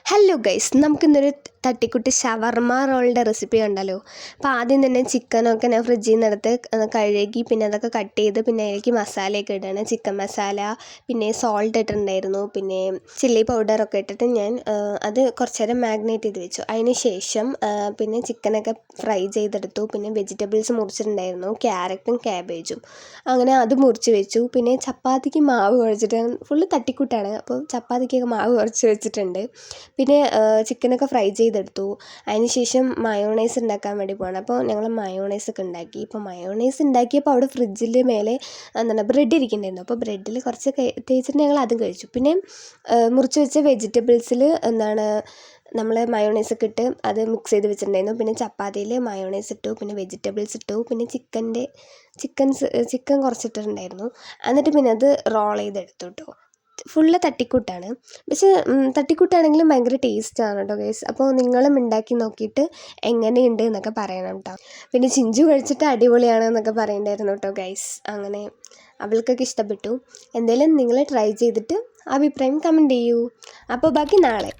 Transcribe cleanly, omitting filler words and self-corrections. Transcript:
Hello guys, നമുക്കിന്നൊരു തട്ടിക്കുട്ടി ഷവർമ റോളിൻ്റെ recipe ഉണ്ടല്ലോ. അപ്പോൾ ആദ്യം തന്നെ ചിക്കനൊക്കെ ഞാൻ ഫ്രിഡ്ജിൽ നിന്ന് എടുത്ത് കഴുകി പിന്നെ അതൊക്കെ കട്ട് ചെയ്ത് പിന്നെ അതിലേക്ക് മസാലയൊക്കെ ഇടുകയാണ്. ചിക്കൻ മസാല, പിന്നെ സോൾട്ട് ഇട്ടിട്ടുണ്ടായിരുന്നു, പിന്നെ ചില്ലി പൗഡറൊക്കെ ഇട്ടിട്ട് ഞാൻ അത് കുറച്ച് നേരം മാഗ്നേറ്റ് ചെയ്ത് വെച്ചു. അതിന് ശേഷം പിന്നെ ചിക്കനൊക്കെ ഫ്രൈ ചെയ്തെടുത്തു. പിന്നെ വെജിറ്റബിൾസ് മുറിച്ചിട്ടുണ്ടായിരുന്നു, ക്യാരറ്റും ക്യാബേജും, അങ്ങനെ അത് മുറിച്ച് വെച്ചു. പിന്നെ ചപ്പാത്തിക്ക് മാവ് കുഴച്ചിട്ട് ഫുള്ള് തട്ടിക്കൂട്ടാണ്. അപ്പോൾ ചപ്പാത്തിക്കൊക്കെ മാവ് കുഴച്ച് വെച്ചിട്ടുണ്ട്. പിന്നെ ചിക്കനൊക്കെ ഫ്രൈ ചെയ്തെടുത്തു. അതിന് ശേഷം മയോണൈസ് ഉണ്ടാക്കാൻ വേണ്ടി പോകണം. അപ്പോൾ ഞങ്ങൾ മയോണൈസൊക്കെ ഉണ്ടാക്കി. ഇപ്പോൾ മയോണൈസ് ഉണ്ടാക്കിയപ്പോൾ അവിടെ ഫ്രിഡ്ജിൽ മേലെ ബ്രെഡ് ഇരിക്കുന്നുണ്ടായിരുന്നു. അപ്പോൾ ബ്രെഡിൽ കുറച്ച് തേച്ചിട്ട് ഞങ്ങൾ അതും കഴിച്ചു. പിന്നെ മുറിച്ച് വെച്ച വെജിറ്റബിൾസിൽ നമ്മൾ മയോണൈസൊക്കെ ഇട്ട് അത് മിക്സ് ചെയ്ത് വെച്ചിട്ടുണ്ടായിരുന്നു. പിന്നെ ചപ്പാത്തിയിൽ മയോണൈസ് ഇട്ടു, പിന്നെ വെജിറ്റബിൾസ് ഇട്ടു, പിന്നെ ചിക്കൻ കുറച്ചിട്ടുണ്ടായിരുന്നു. എന്നിട്ട് പിന്നെ അത് റോൾ ചെയ്തെടുത്തു കേട്ടോ. ഫുള്ള് തട്ടിക്കൂട്ടാണ്, പക്ഷേ തട്ടിക്കൂട്ടാണെങ്കിലും ഭയങ്കര ടേസ്റ്റാണ് കേട്ടോ ഗൈസ്. അപ്പോൾ നിങ്ങളും ഉണ്ടാക്കി നോക്കിയിട്ട് എങ്ങനെയുണ്ട് എന്നൊക്കെ പറയണം കേട്ടോ. പിന്നെ ചിഞ്ചു കഴിച്ചിട്ട് അടിപൊളിയാണ് എന്നൊക്കെ പറയണ്ടായിരുന്നു കേട്ടോ ഗൈസ്. അങ്ങനെ അവൾക്കൊക്കെ ഇഷ്ടപ്പെട്ടു. എന്തായാലും നിങ്ങൾ ട്രൈ ചെയ്തിട്ട് അഭിപ്രായം കമൻറ്റ് ചെയ്യൂ. അപ്പോൾ ബാക്കി നാളെ.